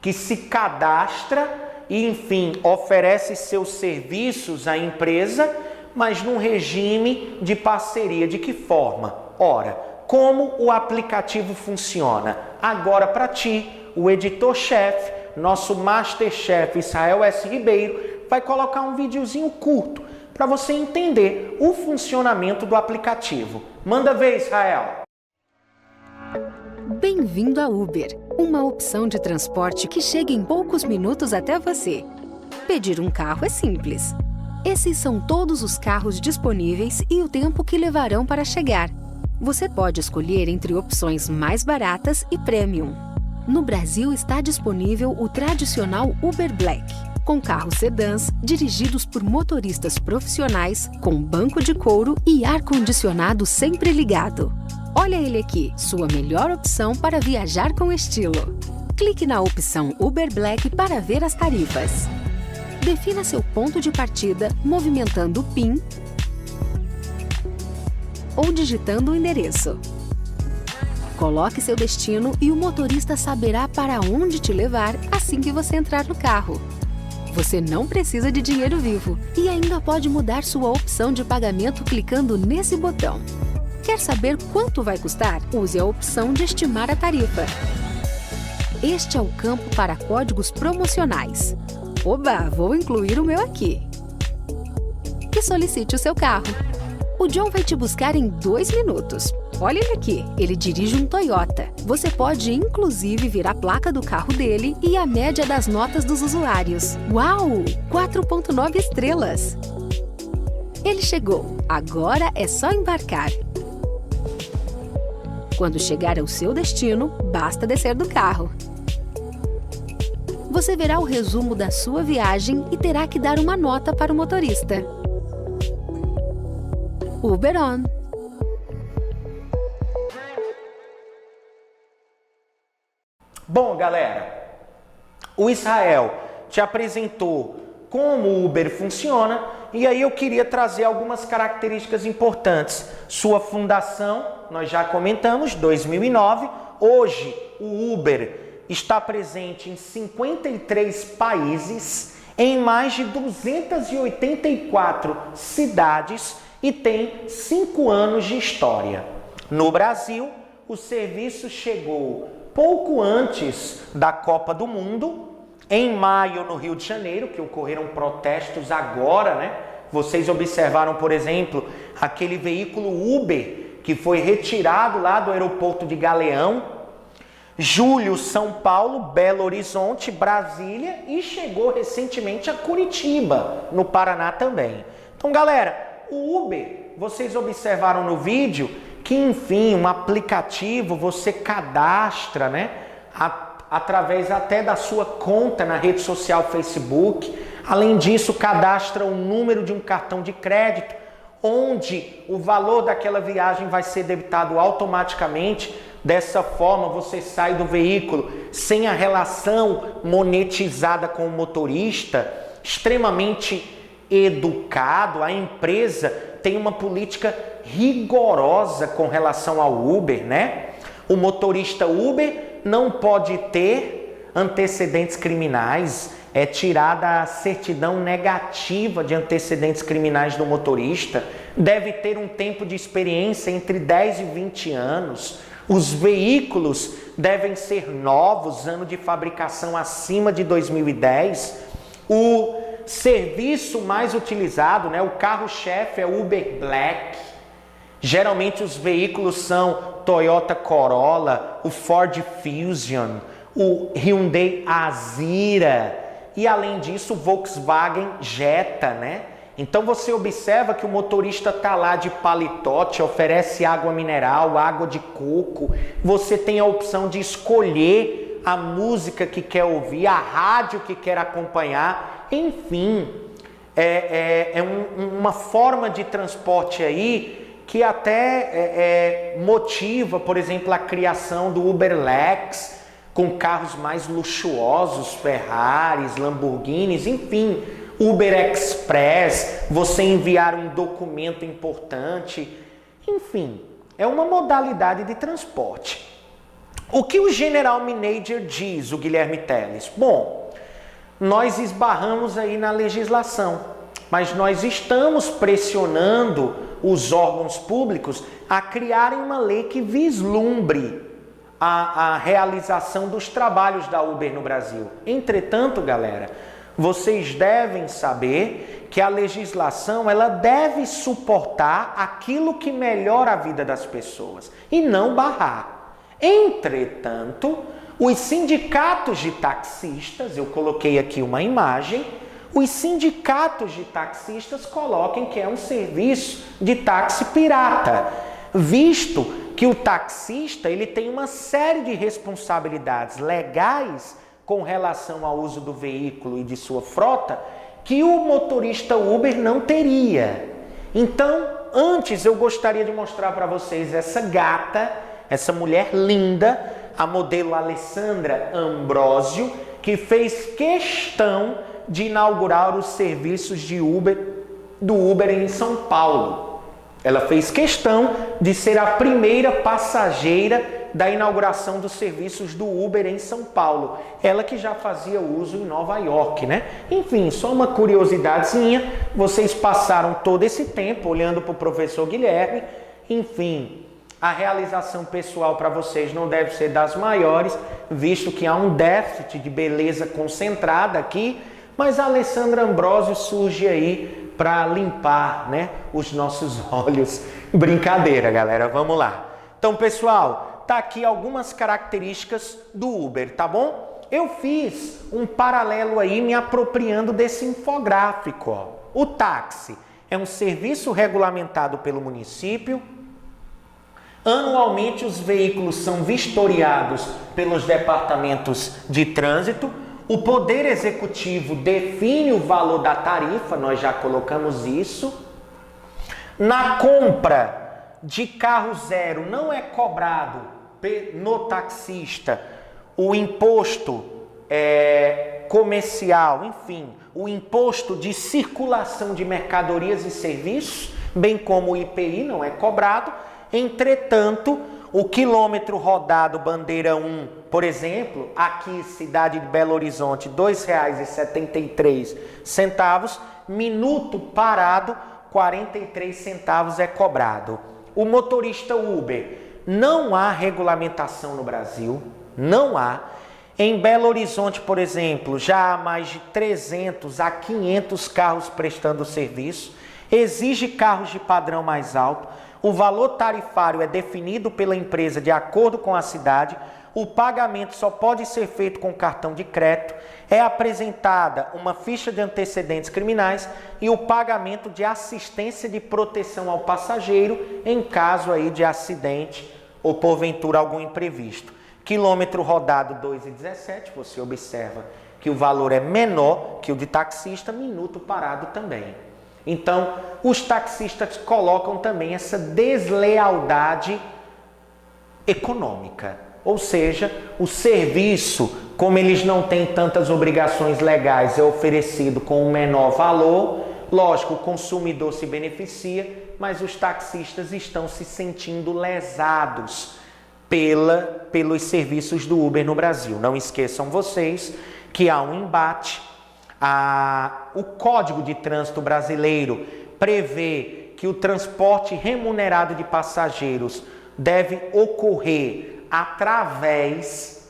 que se cadastra e, enfim, oferece seus serviços à empresa, mas num regime de parceria. De que forma? Ora, como o aplicativo funciona? Agora para ti, o editor-chefe, nosso masterchef Israel S. Ribeiro, vai colocar um videozinho curto para você entender o funcionamento do aplicativo. Manda ver, Israel! Bem-vindo a Uber, uma opção de transporte que chega em poucos minutos até você. Pedir um carro é simples. Esses são todos os carros disponíveis e o tempo que levarão para chegar. Você pode escolher entre opções mais baratas e premium. No Brasil está disponível o tradicional Uber Black, com carros sedãs dirigidos por motoristas profissionais, com banco de couro e ar-condicionado sempre ligado. Olha ele aqui, sua melhor opção para viajar com estilo. Clique na opção Uber Black para ver as tarifas. Defina seu ponto de partida movimentando o PIN ou digitando o endereço. Coloque seu destino e o motorista saberá para onde te levar assim que você entrar no carro. Você não precisa de dinheiro vivo e ainda pode mudar sua opção de pagamento clicando nesse botão. Quer saber quanto vai custar? Use a opção de estimar a tarifa. Este é o campo para códigos promocionais. Oba, vou incluir o meu aqui. E solicite o seu carro. O John vai te buscar em 2 minutos. Olha ele aqui, ele dirige um Toyota. Você pode inclusive ver a placa do carro dele e a média das notas dos usuários. Uau! 4.9 estrelas! Ele chegou, agora é só embarcar. Quando chegar ao seu destino, basta descer do carro. Você verá o resumo da sua viagem e terá que dar uma nota para o motorista. Uber On! Bom, galera, o Israel te apresentou como o Uber funciona e aí eu queria trazer algumas características importantes. Sua fundação, nós já comentamos, 2009. Hoje, o Uber está presente em 53 países, em mais de 284 cidades e tem 5 anos de história. No Brasil, o serviço chegou pouco antes da Copa do Mundo, em maio no Rio de Janeiro, que ocorreram protestos agora, né? Vocês observaram, por exemplo, aquele veículo Uber que foi retirado lá do aeroporto de Galeão. Julho, São Paulo, Belo Horizonte, Brasília e chegou recentemente a Curitiba, no Paraná também. Então, galera, o Uber, vocês observaram no vídeo que, enfim, um aplicativo você cadastra, né? Através até da sua conta na rede social Facebook. Além disso, cadastra o número de um cartão de crédito, onde o valor daquela viagem vai ser debitado automaticamente. Dessa forma, você sai do veículo sem a relação monetizada com o motorista, extremamente educado. A empresa tem uma política rigorosa com relação ao Uber, né? O motorista Uber não pode ter antecedentes criminais, é tirada a certidão negativa de antecedentes criminais do motorista, deve ter um tempo de experiência entre 10 e 20 anos, os veículos devem ser novos, ano de fabricação acima de 2010, o serviço mais utilizado, né, o carro-chefe é o Uber Black. Geralmente os veículos são Toyota Corolla, o Ford Fusion, o Hyundai Azira e além disso o Volkswagen Jetta, né? Então você observa que o motorista está lá de paletó, te oferece água mineral, água de coco. Você tem a opção de escolher a música que quer ouvir, a rádio que quer acompanhar. Enfim, uma forma de transporte aí que até motiva, por exemplo, a criação do Uber Lex, com carros mais luxuosos, Ferraris, Lamborghinis, enfim, Uber Express, você enviar um documento importante, enfim, é uma modalidade de transporte. O que o General Manager diz, o Guilherme Teles? Bom, nós esbarramos aí na legislação, mas nós estamos pressionando os órgãos públicos a criarem uma lei que vislumbre a realização dos trabalhos da Uber no Brasil. Entretanto, galera, vocês devem saber que a legislação ela deve suportar aquilo que melhora a vida das pessoas e não barrar. Entretanto, os sindicatos de taxistas, eu coloquei aqui uma imagem, os sindicatos de taxistas colocam que é um serviço de táxi pirata, visto que o taxista ele tem uma série de responsabilidades legais com relação ao uso do veículo e de sua frota que o motorista Uber não teria. Então, antes eu gostaria de mostrar para vocês essa gata, essa mulher linda, a modelo Alessandra Ambrosio, que fez questão de inaugurar os serviços de do Uber em São Paulo. Ela fez questão de ser a primeira passageira da inauguração dos serviços do Uber em São Paulo. Ela que já fazia uso em Nova York, né? Enfim, só uma curiosidadezinha. Vocês passaram todo esse tempo olhando para o professor Guilherme. Enfim, a realização pessoal para vocês não deve ser das maiores, visto que há um déficit de beleza concentrada aqui, mas a Alessandra Ambrosio surge aí para limpar, né, os nossos olhos. Brincadeira, galera, vamos lá. Então, pessoal, tá aqui algumas características do Uber, tá bom? Eu fiz um paralelo aí me apropriando desse infográfico, ó. O táxi é um serviço regulamentado pelo município. Anualmente os veículos são vistoriados pelos departamentos de trânsito. O Poder Executivo define o valor da tarifa, nós já colocamos isso. Na compra de carro zero não é cobrado no taxista o imposto comercial, enfim, o imposto de circulação de mercadorias e serviços, bem como o IPI não é cobrado. Entretanto, o quilômetro rodado bandeira 1, por exemplo, aqui cidade de Belo Horizonte, R$ 2,73, minuto parado, 43 centavos é cobrado. O motorista Uber, não há regulamentação no Brasil, não há. Em Belo Horizonte, por exemplo, já há mais de 300 a 500 carros prestando serviço, exige carros de padrão mais alto. O valor tarifário é definido pela empresa de acordo com a cidade. O pagamento só pode ser feito com cartão de crédito. É apresentada uma ficha de antecedentes criminais e o pagamento de assistência de proteção ao passageiro em caso aí de acidente ou porventura algum imprevisto. Quilômetro rodado 2,17, você observa que o valor é menor que o de taxista, minuto parado também. Então, os taxistas colocam também essa deslealdade econômica. Ou seja, o serviço, como eles não têm tantas obrigações legais, é oferecido com um menor valor. Lógico, o consumidor se beneficia, mas os taxistas estão se sentindo lesados pelos serviços do Uber no Brasil. Não esqueçam vocês que há um embate. O Código de Trânsito Brasileiro prevê que o transporte remunerado de passageiros deve ocorrer através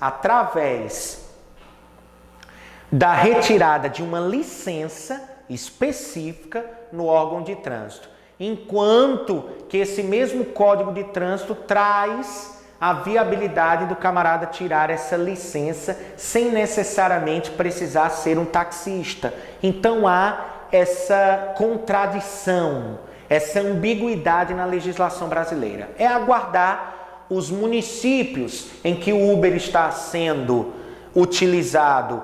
da retirada de uma licença específica no órgão de trânsito, enquanto que esse mesmo Código de Trânsito traz a viabilidade do camarada tirar essa licença sem necessariamente precisar ser um taxista. Então há essa contradição, essa ambiguidade na legislação brasileira. É aguardar os municípios em que o Uber está sendo utilizado.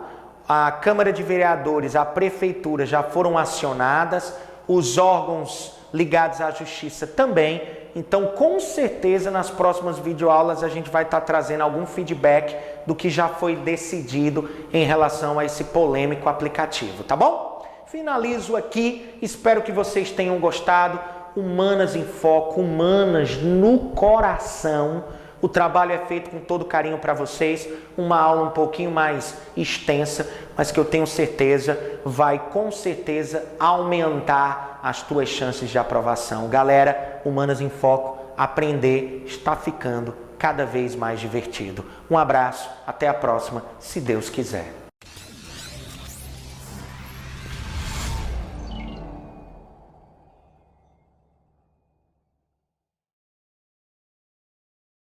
A Câmara de Vereadores, a Prefeitura já foram acionadas, os órgãos ligados à Justiça também. Então, com certeza, nas próximas videoaulas a gente vai estar trazendo algum feedback do que já foi decidido em relação a esse polêmico aplicativo, tá bom? Finalizo aqui, espero que vocês tenham gostado. Humanas em Foco, humanas no coração. O trabalho é feito com todo carinho para vocês, uma aula um pouquinho mais extensa, mas que eu tenho certeza vai com certeza aumentar as tuas chances de aprovação. Galera, Humanas em Foco, aprender está ficando cada vez mais divertido. Um abraço, até a próxima, se Deus quiser.